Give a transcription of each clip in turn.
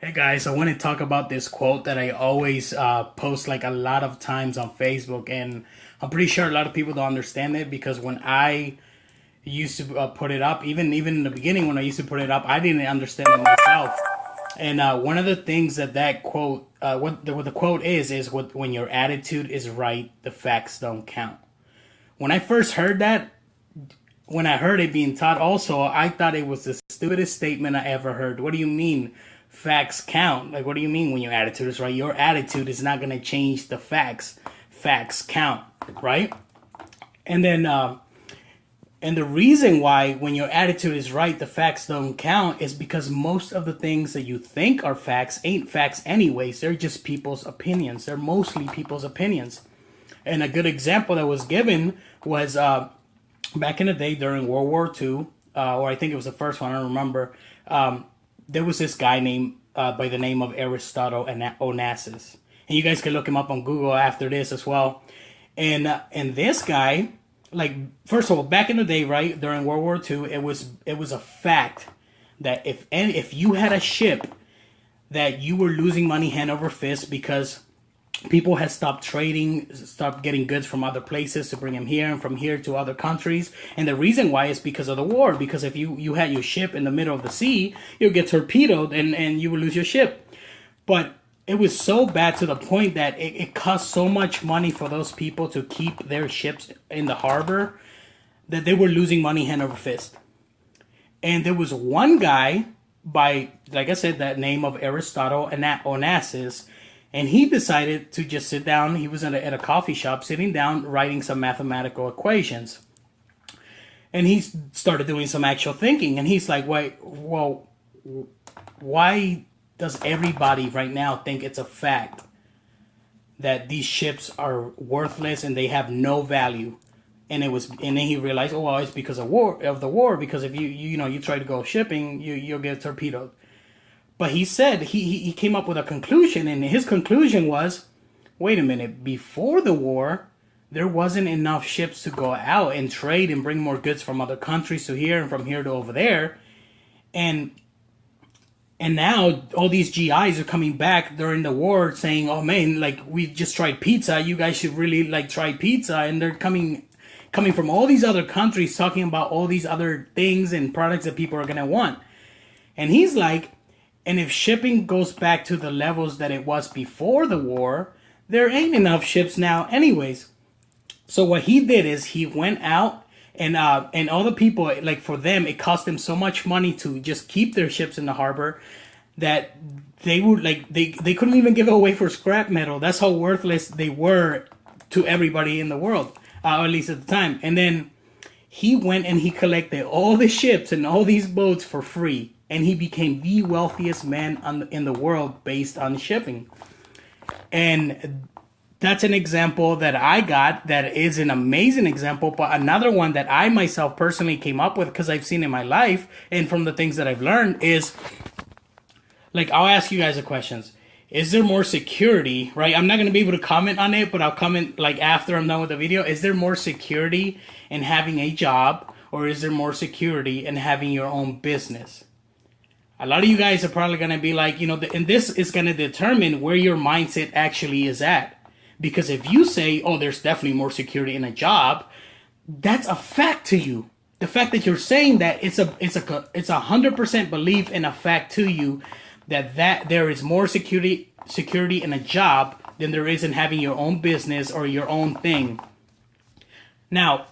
Hey guys, I want to talk about this quote that I always post like a lot of times on Facebook, and I'm pretty sure a lot of people don't understand it because when I used to put it up, even in the beginning when I used to put it up, I didn't understand it myself. And one of the things that quote, what the quote is when your attitude is right, the facts don't count. When I first heard that, when I heard it being taught also, I thought it was the stupidest statement I ever heard. What do you mean facts count? Like, what do you mean when your attitude is right? Your attitude is not going to change the facts. Facts count, right? And then, and the reason why when your attitude is right, the facts don't count is because most of the things that you think are facts ain't facts anyways. They're just people's opinions. They're mostly people's opinions. And a good example that was given was back in the day during World War II, or I think it was the first one, I don't remember. There was this guy named by the name of Aristotle Onassis, and you guys can look him up on Google after this as well. And this guy, like, first of all, back in the day, right during World War II, it was a fact that if you had a ship, that you were losing money hand over fist because people had stopped trading, stopped getting goods from other places to bring them here and from here to other countries. And the reason why is because of the war. Because if you had your ship in the middle of the sea, you'd get torpedoed and you would lose your ship. But it was so bad to the point that it cost so much money for those people to keep their ships in the harbor that they were losing money hand over fist. And there was one guy by, like I said, that name of Aristotle Onassis, and he decided to just sit down. He was at a coffee shop, sitting down, writing some mathematical equations. And he started doing some actual thinking. And he's like, wait, well, why does everybody right now think it's a fact that these ships are worthless and they have no value? And then he realized, oh well, it's because of the war. Because if you try to go shipping, you'll get torpedoed. But he said he came up with a conclusion, and his conclusion was, wait a minute, before the war, there wasn't enough ships to go out and trade and bring more goods from other countries to here and from here to over there. And now all these GIs are coming back during the war saying, oh man, like we just tried pizza, you guys should really like try pizza. And they're coming from all these other countries talking about all these other things and products that people are going to want. And he's like, and if shipping goes back to the levels that it was before the war, there ain't enough ships now anyways. So what he did is he went out and all the people, like for them, it cost them so much money to just keep their ships in the harbor that they would they couldn't even give it away for scrap metal. That's how worthless they were to everybody in the world, at least at the time. And then he went and he collected all the ships and all these boats for free. And he became the wealthiest man in the world based on shipping. And that's an example that I got that is an amazing example. But another one that I myself personally came up with because I've seen in my life and from the things that I've learned is, like, I'll ask you guys a questions. Is there more security, right? I'm not going to be able to comment on it, but I'll comment like after I'm done with the video. Is there more security in having a job, or is there more security in having your own business? A lot of you guys are probably going to be like, and this is going to determine where your mindset actually is at. Because if you say, oh, there's definitely more security in a job, that's a fact to you. The fact that you're saying that it's a 100% belief in a fact to you that there is more security in a job than there is in having your own business or your own thing. Now,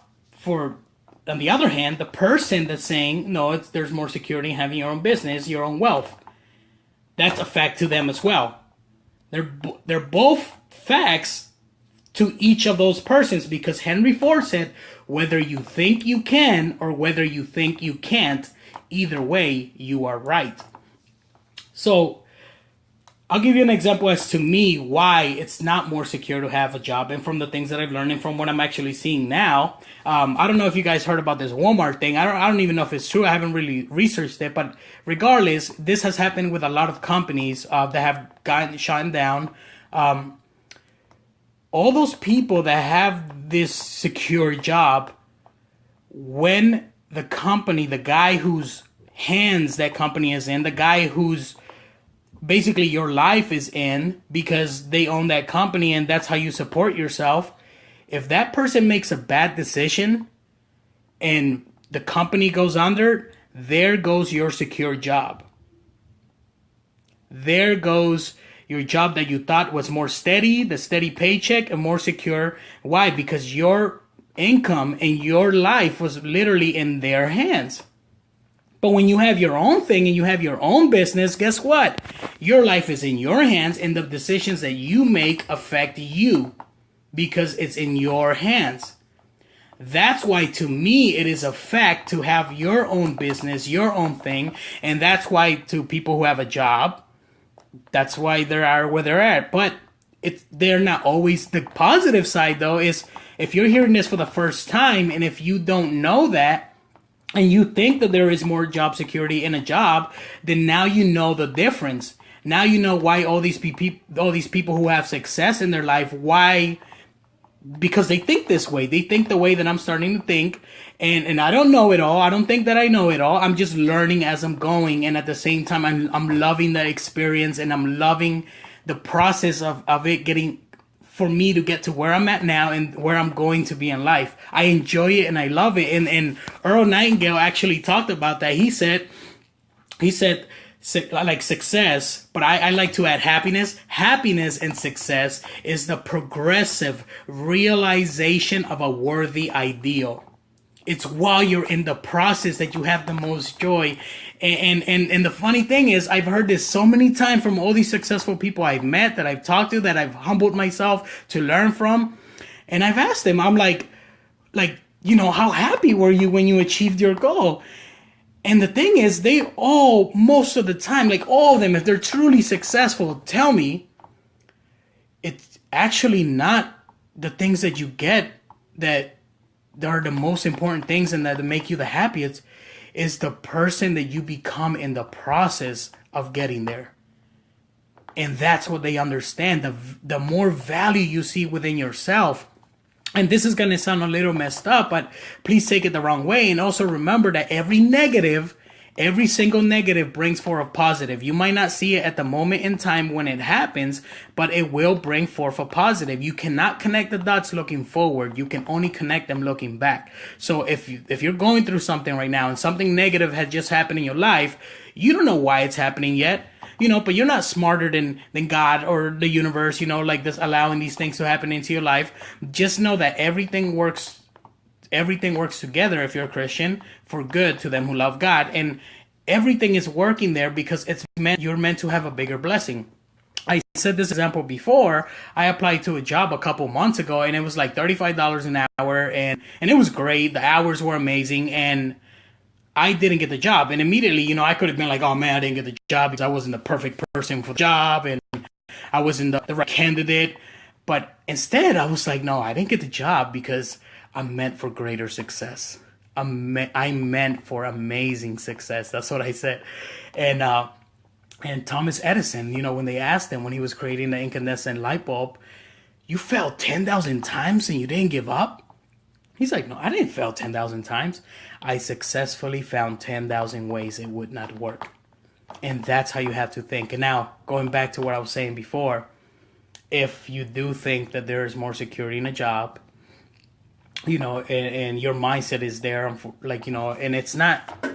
on the other hand, the person that's saying, no, there's more security in having your own business, your own wealth, that's a fact to them as well. They're both facts to each of those persons because Henry Ford said, whether you think you can or whether you think you can't, either way, you are right. So I'll give you an example as to me why it's not more secure to have a job, and from the things that I've learned and from what I'm actually seeing now. I don't know if you guys heard about this Walmart thing. I don't even know if it's true. I haven't really researched it, but regardless, this has happened with a lot of companies that have gotten shut down. All those people that have this secure job, when the company, the guy whose hands that company is in, the guy whose basically your life is in because they own that company and that's how you support yourself. If that person makes a bad decision and the company goes under, there goes your secure job. There goes your job that you thought was more steady, the steady paycheck, and more secure. Why? Because your income and your life was literally in their hands. But when you have your own thing and you have your own business, guess what? Your life is in your hands and the decisions that you make affect you because it's in your hands. That's why, to me, it is a fact to have your own business, your own thing. And that's why, to people who have a job, that's why they are where they're at. But they're not always. The positive side, though, is if you're hearing this for the first time and if you don't know that and you think that there is more job security in a job, then now you know the difference. Now you know why all these people who have success in their life, why. Because they think this way. They think the way that I'm starting to think. And I don't know it all. I don't think that I know it all. I'm just learning as I'm going. And at the same time, I'm loving the experience and I'm loving the process of it getting, for me to get to where I'm at now and where I'm going to be in life. I enjoy it and I love it. And Earl Nightingale actually talked about that. He said, like success, but I like to add happiness. Happiness and success is the progressive realization of a worthy ideal. It's while you're in the process that you have the most joy. And the funny thing is, I've heard this so many times from all these successful people I've met, that I've talked to, that I've humbled myself to learn from. And I've asked them, I'm like, how happy were you when you achieved your goal? And the thing is, they all, most of the time, like all of them, if they're truly successful, tell me it's actually not the things that you get that are the most important things and that make you the happiest. Is the person that you become in the process of getting there. And that's what they understand. The more value you see within yourself. And this is going to sound a little messed up, but please take it the wrong way. And also remember that every single negative brings forth a positive. You might not see it at the moment in time when it happens, but it will bring forth a positive. You cannot connect the dots looking forward. You can only connect them looking back. So if you're going through something right now and something negative has just happened in your life, you don't know why it's happening yet. But you're not smarter than God or the universe, like this, allowing these things to happen into your life. Just know that everything works together, if you're a Christian, for good to them who love God. And everything is working there because you're meant to have a bigger blessing. I said this example before. I applied to a job a couple months ago and it was like $35 an hour and it was great. The hours were amazing and I didn't get the job. And immediately, I could have been like, oh man, I didn't get the job because I wasn't the perfect person for the job and I wasn't the right candidate. But instead, I was like, no, I didn't get the job because I'm meant for greater success. I'm meant for amazing success. That's what I said. And Thomas Edison, when they asked him when he was creating the incandescent light bulb, you failed 10,000 times and you didn't give up? He's like, no, I didn't fail 10,000 times. I successfully found 10,000 ways it would not work. And that's how you have to think. And now, going back to what I was saying before, if you do think that there is more security in a job, and your mindset is there, and it's not,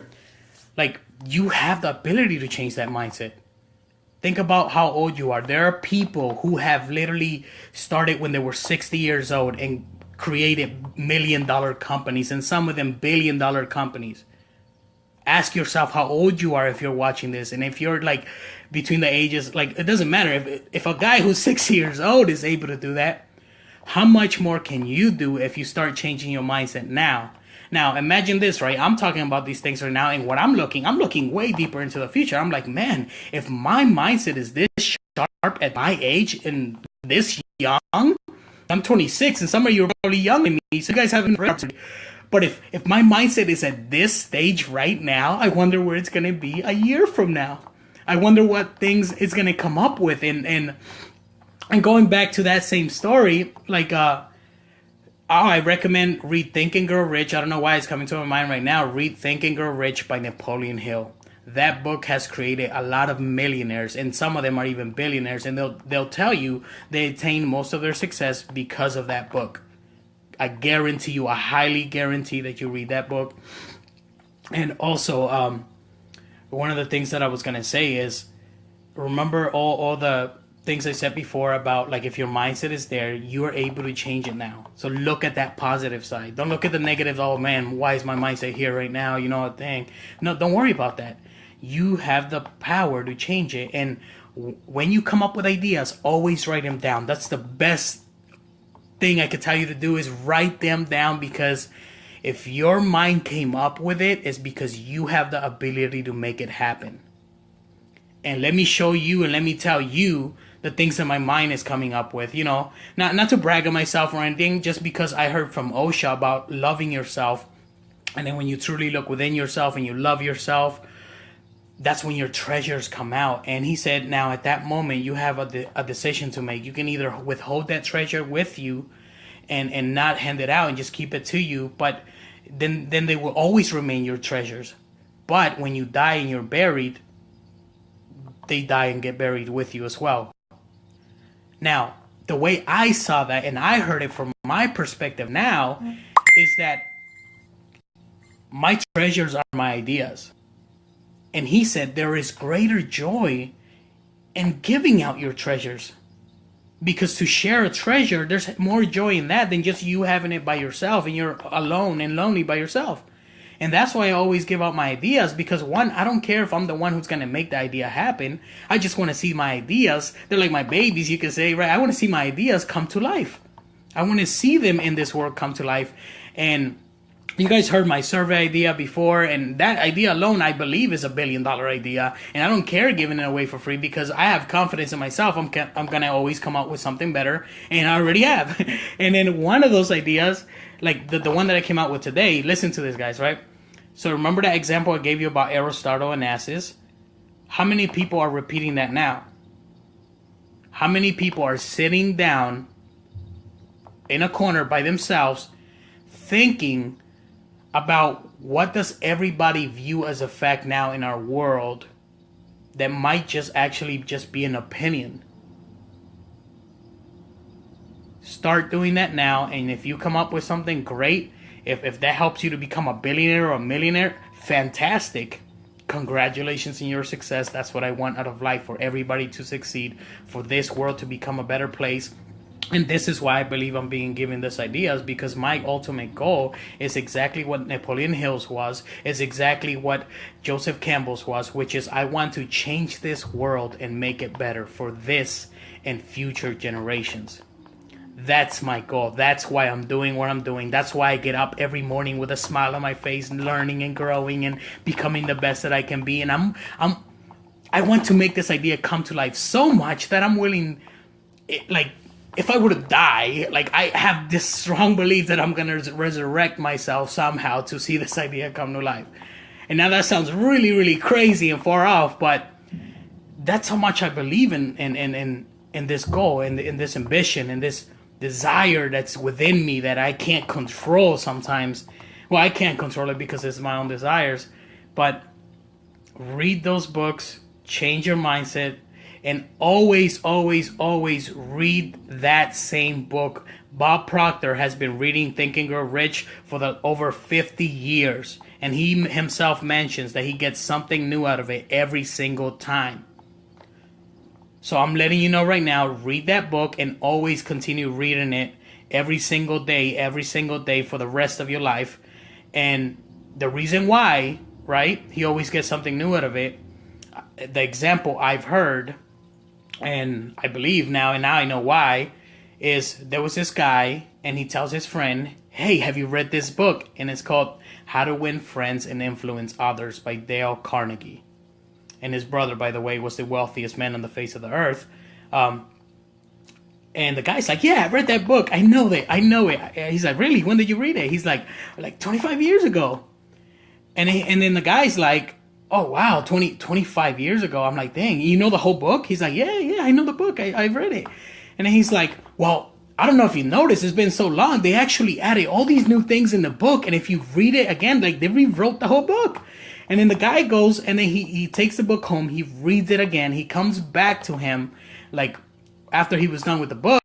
like, you have the ability to change that mindset. Think about how old you are. There are people who have literally started when they were 60 years old and created $1 million companies, and some of them $1 billion companies. Ask yourself how old you are if you're watching this, and if you're like between the ages, like, it doesn't matter if a guy who's 60 years old is able to do that, how much more can you do if you start changing your mindset now? Now imagine this, right? I'm talking about these things right now, and what I'm looking way deeper into the future. I'm like, man, if my mindset is this sharp at my age and this young, I'm 26, and some of you are probably younger than me, so you guys haven't read. But if my mindset is at this stage right now, I wonder where it's going to be a year from now. I wonder what things it's going to come up with. And going back to that same story, like, I recommend read Think and Grow Rich. I don't know why it's coming to my mind right now. Read Think and Grow Rich by Napoleon Hill. that book has created a lot of millionaires, and some of them are even billionaires, and they'll tell you they attain most of their success because of that book. I guarantee you, I highly guarantee that you read that book. And also, one of the things that I was gonna say is, remember all the things I said before about, like, if your mindset is there, you are able to change it now. So look at that positive side. Don't look at the negative. Oh man, why is my mindset here right now? You know, a thing. No, don't worry about that. You have the power to change it. And when you come up with ideas, always write them down. That's the best thing I could tell you to do, is write them down, because if your mind came up with it, it's because you have the ability to make it happen. And let me show you, and let me tell you the things that my mind is coming up with, you know, not to brag on myself or anything, just because I heard from Osha about loving yourself. And then when you truly look within yourself and you love yourself, that's when your treasures come out. And he said, now at that moment, you have a decision to make. You can either withhold that treasure with you and not hand it out and just keep it to you, but then they will always remain your treasures. But when you die and you're buried, they die and get buried with you as well. Now, the way I saw that, and I heard it from my perspective now, is that my treasures are my ideas. And he said there is greater joy in giving out your treasures. Because to share a treasure, there's more joy in that than just you having it by yourself and you're alone and lonely by yourself. And that's why I always give out my ideas, because one, I don't care if I'm the one who's going to make the idea happen. I just want to see my ideas. They're like my babies, you could say, right? I want to see my ideas come to life. I want to see them in this world come to life. And you guys heard my survey idea before, and that idea alone, I believe, is $1 billion idea. And I don't care giving it away for free, because I have confidence in myself. I'm going to always come up with something better, and I already have. And then one of those ideas, like the one that I came out with today, listen to this, guys, right? So remember that example I gave you about Aristotle and asses? How many people are repeating that now? How many people are sitting down in a corner by themselves thinking about what does everybody view as a fact now in our world that might just actually just be an opinion? Start doing that now, and if you come up with something great, if that helps you to become a billionaire or a millionaire, fantastic. Congratulations on your success. That's what I want out of life, for everybody to succeed, for this world to become a better place. And this is why I believe I'm being given these ideas, because my ultimate goal is exactly what Napoleon Hill's was, is exactly what Joseph Campbell's was, which is I want to change this world and make it better for this and future generations. That's my goal. That's why I'm doing what I'm doing. That's why I get up every morning with a smile on my face, learning and growing and becoming the best that I can be. And I want to make this idea come to life so much that I'm willing, like, if I were to die, like, I have this strong belief that I'm going to resurrect myself somehow to see this idea come to life. And now that sounds really, really crazy and far off, but that's how much I believe in this goal, in this ambition, in this desire that's within me that I can't control sometimes. Well, I can't control it because it's my own desires. But read those books, change your mindset, and always, always, always read that same book. Bob Proctor has been reading Think and Grow Rich for over 50 years. And he himself mentions that he gets something new out of it every single time. So I'm letting you know right now, read that book and always continue reading it every single day for the rest of your life. And the reason why, right, he always gets something new out of it, the example I've heard, and I believe now, and now I know why, is there was this guy, and he tells his friend, hey, have you read this book? And it's called How to Win Friends and Influence Others by Dale Carnegie. And his brother, by the way, was the wealthiest man on the face of the earth. And the guy's like, yeah, I read that book. I know it. He's like, really? When did you read it? He's like 25 years ago. And then the guy's like, oh, wow, 25 years ago. I'm like, dang, you know the whole book? He's like, yeah, I know the book. I've read it. And then he's like, well, I don't know if you noticed, it's been so long. They actually added all these new things in the book. And if you read it again, like, they rewrote the whole book. And then the guy goes and then he takes the book home, he reads it again, he comes back to him like after he was done with the book.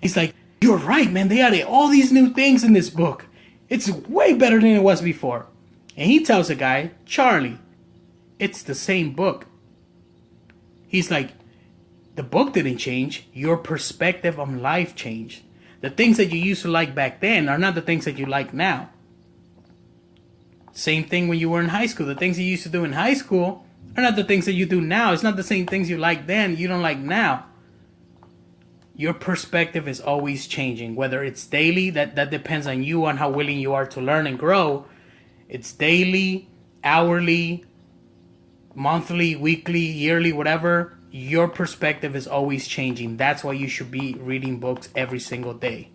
He's like, "You're right, man. They added all these new things in this book. It's way better than it was before." And he tells the guy, "Charlie, it's the same book." He's like, "The book didn't change. Your perspective on life changed. The things that you used to like back then are not the things that you like now." Same thing when you were in high school. The things you used to do in high school are not the things that you do now. It's not the same things you like then, you don't like now. Your perspective is always changing. Whether it's daily, that depends on you, on how willing you are to learn and grow. It's daily, hourly, monthly, weekly, yearly, whatever. Your perspective is always changing. That's why you should be reading books every single day.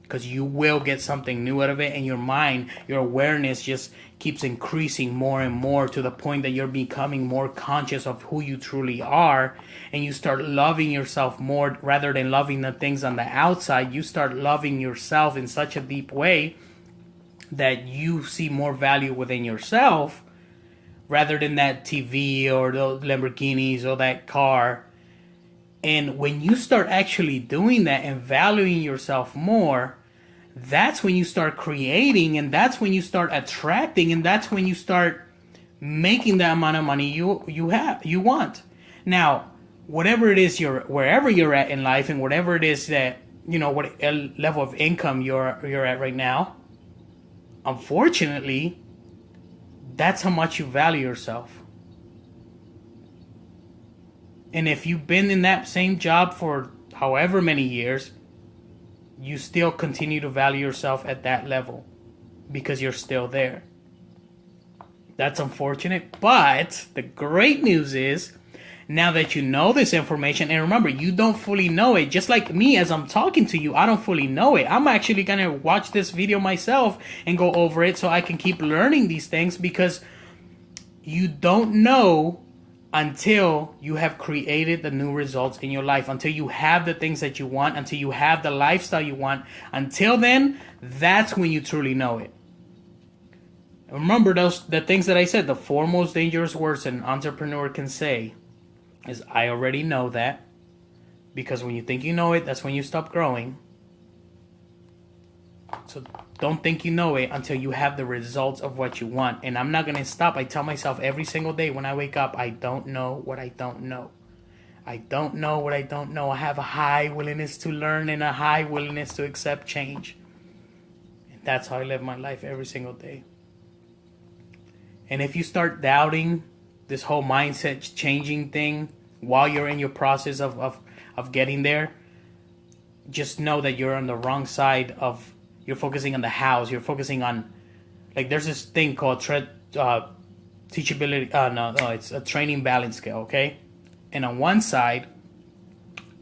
Because you will get something new out of it, and your mind, your awareness just keeps increasing more and more to the point that you're becoming more conscious of who you truly are, and you start loving yourself more rather than loving the things on the outside. You start loving yourself in such a deep way that you see more value within yourself rather than that TV or those Lamborghinis or that car. And when you start actually doing that and valuing yourself more, that's when you start creating, and that's when you start attracting, and that's when you start making the amount of money you want. Now, whatever it is wherever you're at in life, and whatever it is that what level of income you're at right now, unfortunately, that's how much you value yourself. And if you've been in that same job for however many years, you still continue to value yourself at that level because you're still there. That's unfortunate, but the great news is, now that you know this information, and remember, you don't fully know it, just like me as I'm talking to you, I don't fully know it. I'm actually going to watch this video myself and go over it so I can keep learning these things, because you don't know until you have created the new results in your life, until you have the things that you want, until you have the lifestyle you want. Until then, that's when you truly know it. Remember the things that I said, the four most dangerous words an entrepreneur can say is, "I already know that." Because when you think you know it, that's when you stop growing. So don't think you know it until you have the results of what you want. And I'm not going to stop. I tell myself every single day when I wake up, I don't know what I don't know. I don't know what I don't know. I have a high willingness to learn and a high willingness to accept change. And that's how I live my life every single day. And if you start doubting this whole mindset changing thing while you're in your process of getting there, just know that you're on the wrong side of. You're focusing on the house. You're focusing on, like, there's this thing called teachability. No, it's a training balance scale, okay? And on one side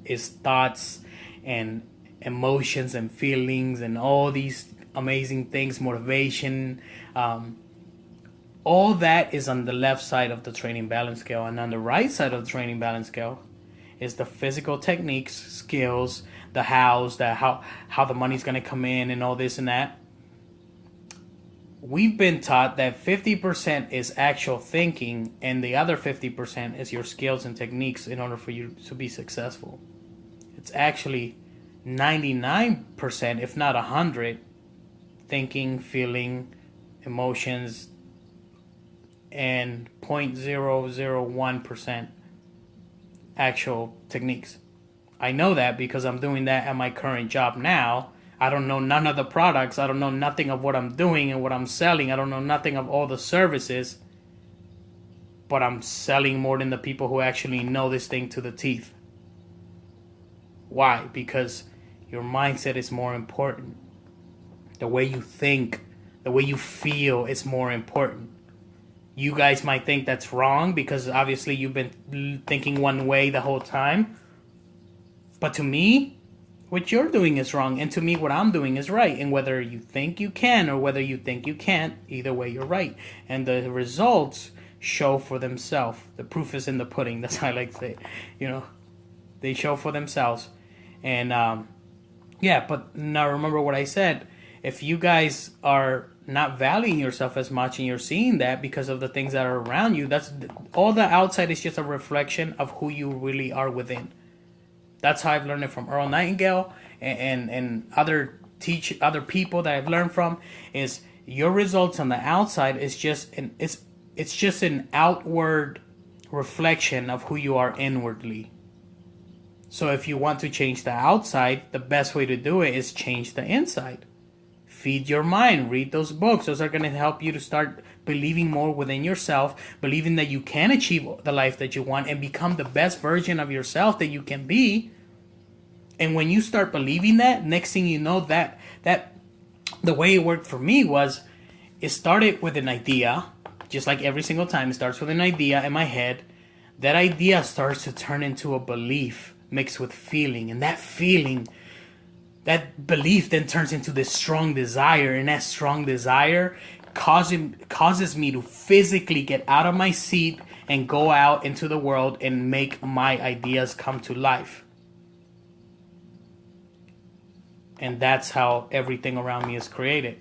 is thoughts and emotions and feelings and all these amazing things, motivation. All that is on the left side of the training balance scale. And on the right side of the training balance scale is the physical techniques, skills, the house, how the money's going to come in and all this and that. We've been taught that 50% is actual thinking and the other 50% is your skills and techniques in order for you to be successful. It's actually 99%, if not 100, thinking, feeling, emotions, and 0.001% actual techniques. I know that because I'm doing that at my current job now. I don't know none of the products. I don't know nothing of what I'm doing and what I'm selling. I don't know nothing of all the services. But I'm selling more than the people who actually know this thing to the teeth. Why? Because your mindset is more important. The way you think, the way you feel is more important. You guys might think that's wrong because obviously you've been thinking one way the whole time. But to me, what you're doing is wrong. And to me, what I'm doing is right. And whether you think you can or whether you think you can't, either way, you're right. And the results show for themselves. The proof is in the pudding. That's how I like to say it. They show for themselves. And, but now remember what I said. If you guys are not valuing yourself as much, and you're seeing that because of the things that are around you. That's all. The outside is just a reflection of who you really are within. That's how I've learned it from Earl Nightingale and other people that I've learned from. Is your results on the outside is just it's just an outward reflection of who you are inwardly. So if you want to change the outside, the best way to do it is change the inside. Feed your mind, read those books. Those are going to help you to start believing more within yourself, believing that you can achieve the life that you want and become the best version of yourself that you can be. And when you start believing that, next thing you know, that the way it worked for me was, it started with an idea, just like every single time. It starts with an idea in my head. That idea starts to turn into a belief mixed with feeling, and that belief then turns into this strong desire, and that strong desire causes me to physically get out of my seat and go out into the world and make my ideas come to life. And that's how everything around me is created.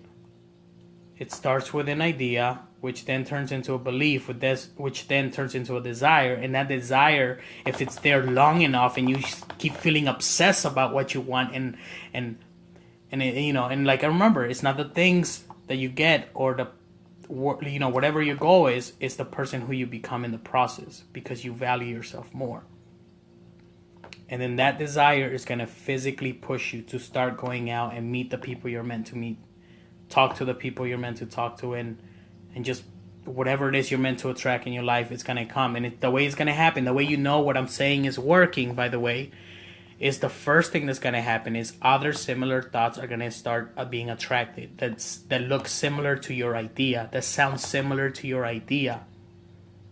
It starts with an idea, which then turns into a belief, which then turns into a desire. And that desire, if it's there long enough and you keep feeling obsessed about what you want, and like, I remember, it's not the things that you get or the, whatever your goal is, it's the person who you become in the process, because you value yourself more. And then that desire is going to physically push you to start going out and meet the people you're meant to meet. Talk to the people you're meant to talk to, and just whatever it is you're meant to attract in your life, it's going to come. And the way it's going to happen, the way you know what I'm saying is working, by the way, is the first thing that's going to happen is other similar thoughts are going to start being attracted. That look similar to your idea, that sounds similar to your idea.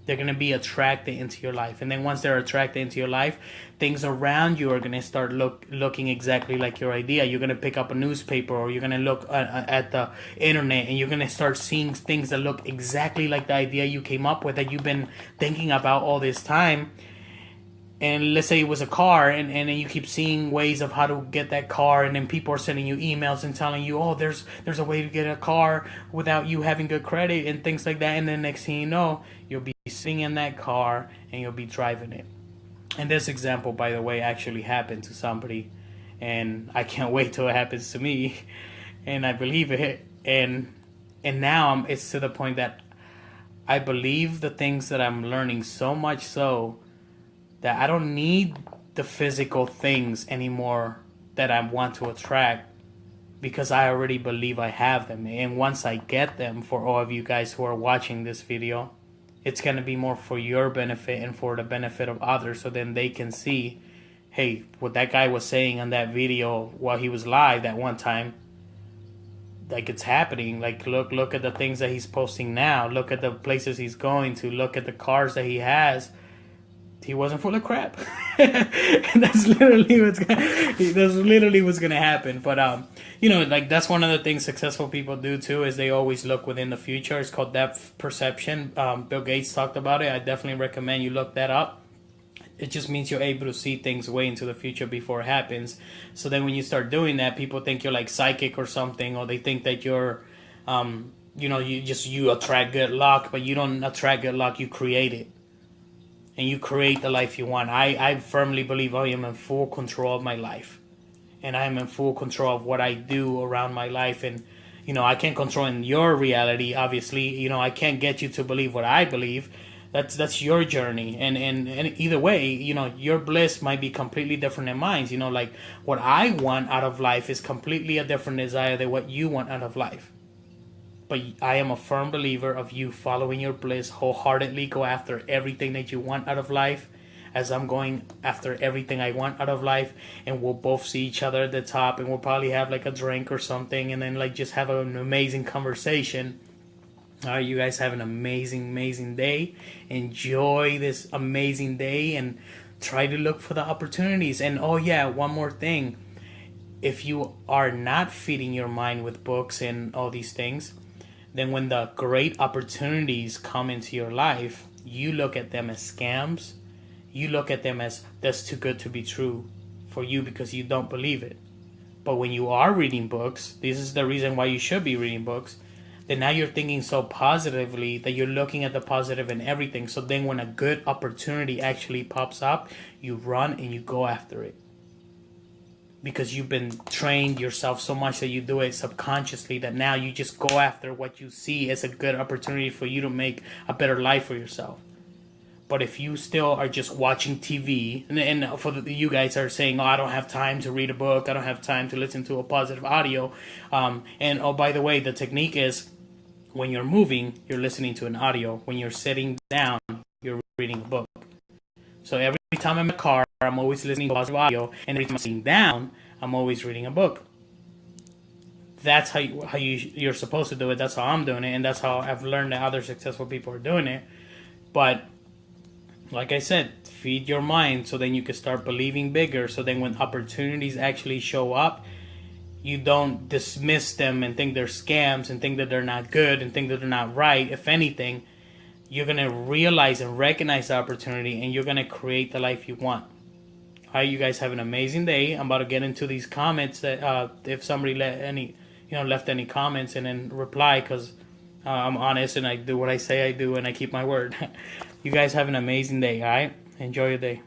They're going to be attracted into your life. And then once they're attracted into your life, things around you are going to start looking exactly like your idea. You're going to pick up a newspaper, or you're going to look at the internet, and you're going to start seeing things that look exactly like the idea you came up with, that you've been thinking about all this time. And let's say it was a car, and then you keep seeing ways of how to get that car, and then people are sending you emails and telling you, oh, there's a way to get a car without you having good credit and things like that. And then next thing you know, you'll be sitting in that car and you'll be driving it. And this example, by the way, actually happened to somebody, and I can't wait till it happens to me. And I believe it. And now it's to the point that I believe the things that I'm learning, so much so that I don't need the physical things anymore that I want to attract, because I already believe I have them. And once I get them, for all of you guys who are watching this video, it's going to be more for your benefit and for the benefit of others, so then they can see, hey, what that guy was saying on that video while he was live that one time, like, it's happening. Like, look at the things that he's posting now. Look at the places he's going to. Look at the cars that he has. He wasn't full of crap. And that's literally what's gonna happen. But like, that's one of the things successful people do too, is they always look within the future. It's called depth perception. Bill Gates talked about it. I definitely recommend you look that up. It just means you're able to see things way into the future before it happens. So then when you start doing that, people think you're like psychic or something, or they think that you're you attract good luck. But you don't attract good luck, you create it. And you create the life you want. I firmly believe I am in full control of my life. And I am in full control of what I do around my life. And, I can't control in your reality, obviously. I can't get you to believe what I believe. That's your journey. And either way, your bliss might be completely different than mine. Like, what I want out of life is completely a different desire than what you want out of life. But I am a firm believer of you following your bliss wholeheartedly. Go after everything that you want out of life, as I'm going after everything I want out of life. And we'll both see each other at the top, and we'll probably have like a drink or something, and then like just have an amazing conversation. All right, you guys have an amazing day. Enjoy this amazing day and try to look for the opportunities. And oh yeah, one more thing. If you are not feeding your mind with books and all these things, then when the great opportunities come into your life, you look at them as scams. You look at them as, that's too good to be true for you, because you don't believe it. But when you are reading books, this is the reason why you should be reading books. then now you're thinking so positively that you're looking at the positive in everything. So then when a good opportunity actually pops up, you run and you go after it. Because you've been trained yourself so much that you do it subconsciously, that now you just go after what you see as a good opportunity for you to make a better life for yourself. But if you still are just watching TV, and for you guys are saying, oh, I don't have time to read a book, I don't have time to listen to a positive audio. And oh, by the way, the technique is when you're moving, you're listening to an audio. When you're sitting down, you're reading a book. So every time I'm in the car, I'm always listening to positive audio. And every time I'm sitting down, I'm always reading a book. That's you're supposed to do it. That's how I'm doing it. And that's how I've learned that other successful people are doing it. But like I said, feed your mind so then you can start believing bigger. So then when opportunities actually show up, you don't dismiss them and think they're scams and think that they're not good and think that they're not right. If anything, you're going to realize and recognize the opportunity and you're going to create the life you want. All right, you guys have an amazing day. I'm about to get into these comments that if somebody left any comments and then reply, because I'm honest and I do what I say I do and I keep my word. You guys have an amazing day, all right? Enjoy your day.